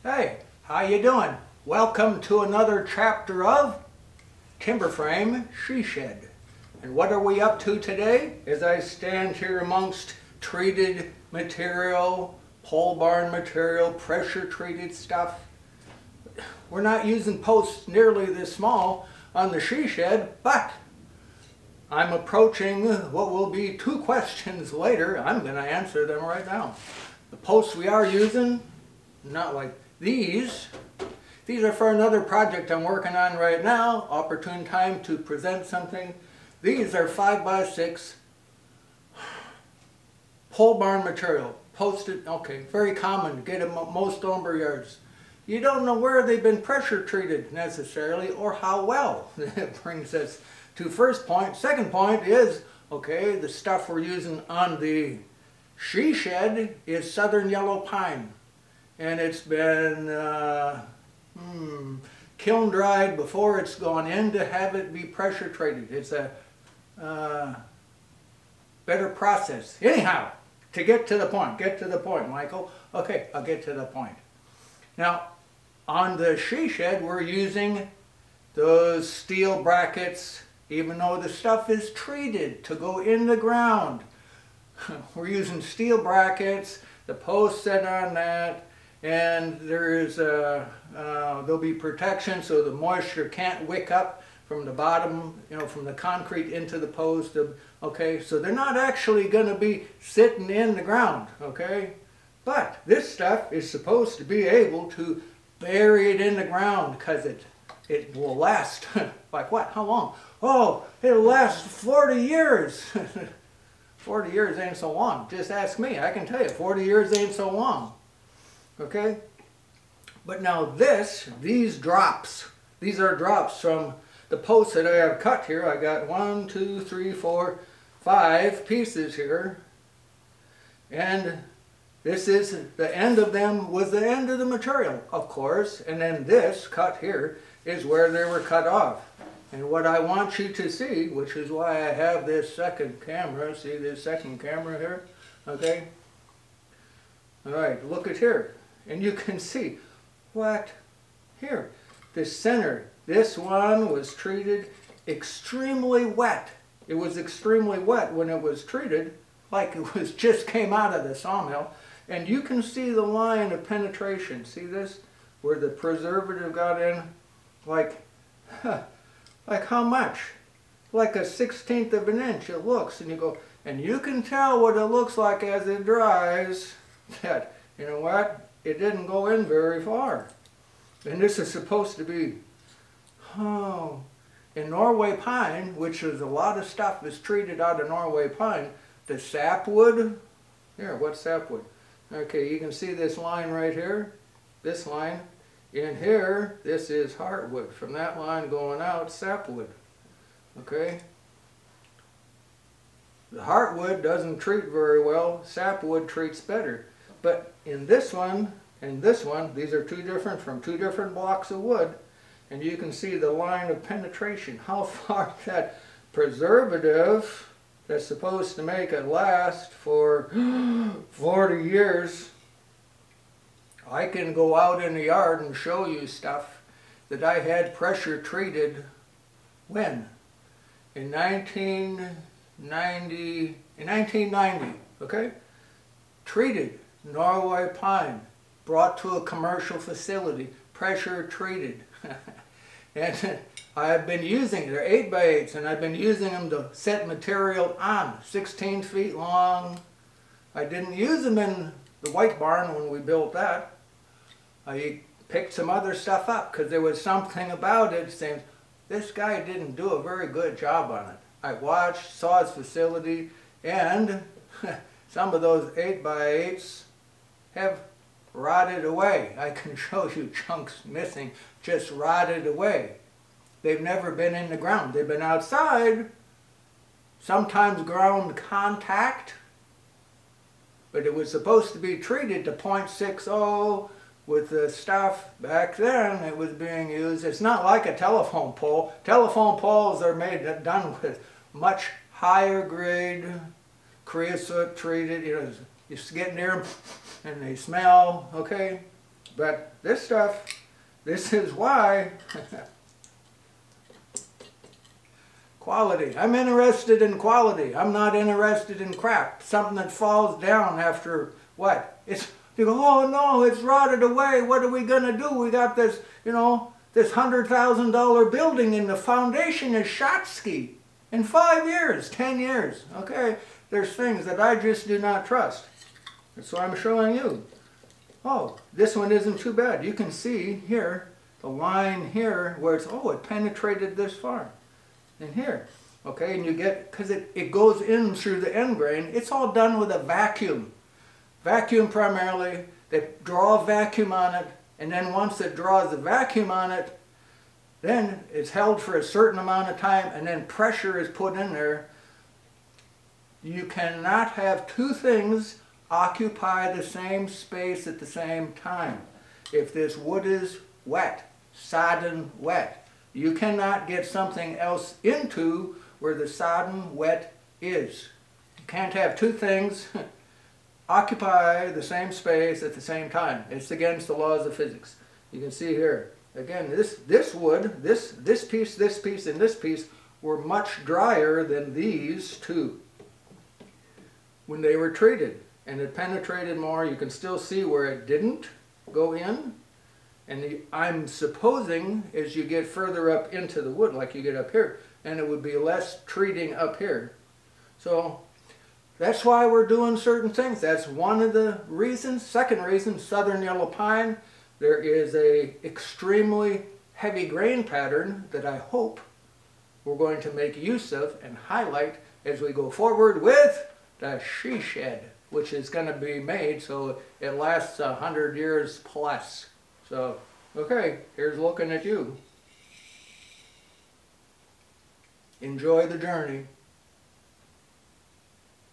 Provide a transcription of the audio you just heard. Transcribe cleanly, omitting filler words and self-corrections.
Hey, how you doing? Welcome to another chapter of Timber Frame She Shed. And what are we up to today? As I stand here amongst treated material, pole barn material, pressure treated stuff. We're not using posts nearly this small on the she shed, but I'm approaching what will be 2 questions later. I'm going to answer them right now. The posts we are using, not like these. These are for another project I'm working on right now. Opportune time to present something. These are 5x6 pole barn material. Posted, okay, very common. Get them at most lumber yards. You don't know where they've been pressure treated necessarily or how well. That brings us to first point. Second point is, okay, the stuff we're using on the she shed is southern yellow pine. And it's been kiln dried before it's gone in to have it be pressure treated. It's a better process. Anyhow, to get to the point, Michael. Okay, I'll get to the point. Now, on the she shed, we're using those steel brackets, even though the stuff is treated to go in the ground. We're using steel brackets, the posts set on that, and there's there'll be protection so the moisture can't wick up from the bottom, you know, from the concrete into the post. Okay, so they're not actually going to be sitting in the ground, okay? But this stuff is supposed to be able to bury it in the ground because it will last, like what? How long? Oh, it'll last 40 years. 40 years ain't so long. Just ask me. I can tell you, 40 years ain't so long. Okay? But now these drops, these are drops from the posts that I have cut here. I got 1, 2, 3, 4, 5 pieces here. And this is the end of them, was the end of the material, of course. And then this cut here is where they were cut off. And what I want you to see, which is why I have this second camera, see this second camera here? Okay? Alright, look at here. And you can see what here. The center, this one was treated extremely wet. It was extremely wet when it was treated, like it was just came out of the sawmill. And you can see the line of penetration. See this? Where the preservative got in, like how much? Like a 1/16 of an inch it looks. And you go, and you can tell what it looks like as it dries, that, you know what? It didn't go in very far. And this is supposed to be, in Norway pine, which is a lot of stuff is treated out of Norway pine, the sapwood, here, what's sapwood? Okay, you can see this line right here, this line. In here, this is heartwood. From that line going out, sapwood. Okay? The heartwood doesn't treat very well, sapwood treats better. But in this one and this one, these are from two different blocks of wood, and you can see the line of penetration, how far that preservative that's supposed to make it last for 40 years. I can go out in the yard and show you stuff that I had pressure treated when? In 1990, okay? Treated Norway pine, brought to a commercial facility, pressure treated. And I've been using, they're 8x8s, and I've been using them to set material on, 16 feet long. I didn't use them in the white barn when we built that. I picked some other stuff up because there was something about it saying, this guy didn't do a very good job on it. I watched, saw his facility, and some of those 8x8s have rotted away. I can show you chunks missing, just rotted away. They've never been in the ground. They've been outside, sometimes ground contact, but it was supposed to be treated to 0.60 with the stuff. Back then it was being used. It's not like a telephone pole. Telephone poles are done with much higher grade creosote treated. You know, you get near them and they smell, okay? but this stuff, this is why. Quality. I'm interested in quality. I'm not interested in crap. Something that falls down after what? You go, oh no, it's rotted away. What are we going to do? We got this, you know, this $100,000 building and the foundation is shot ski. In 5 years, 10 years, okay? There's things that I just do not trust. That's what I'm showing you. Oh, this one isn't too bad. You can see here, the line here, where it's, oh, it penetrated this far. And here, okay, and you get, because it goes in through the end grain, it's all done with a vacuum. Vacuum primarily, they draw a vacuum on it, and then once it draws the vacuum on it, then it's held for a certain amount of time, and then pressure is put in there. You cannot have two things occupy the same space at the same time. If this wood is wet, sodden wet, you cannot get something else into where the sodden wet is. You can't have two things occupy the same space at the same time. It's against the laws of physics. You can see here, again, this wood, this piece, and this piece were much drier than these two when they were treated. And it penetrated more. You can still see where it didn't go in. And I'm supposing as you get further up into the wood, like you get up here, and it would be less treating up here. So that's why we're doing certain things. That's one of the reasons. Second reason, southern yellow pine, there is a extremely heavy grain pattern that I hope we're going to make use of and highlight as we go forward with the she shed, which is going to be made so it lasts 100 years plus. So, okay, here's looking at you. Enjoy the journey.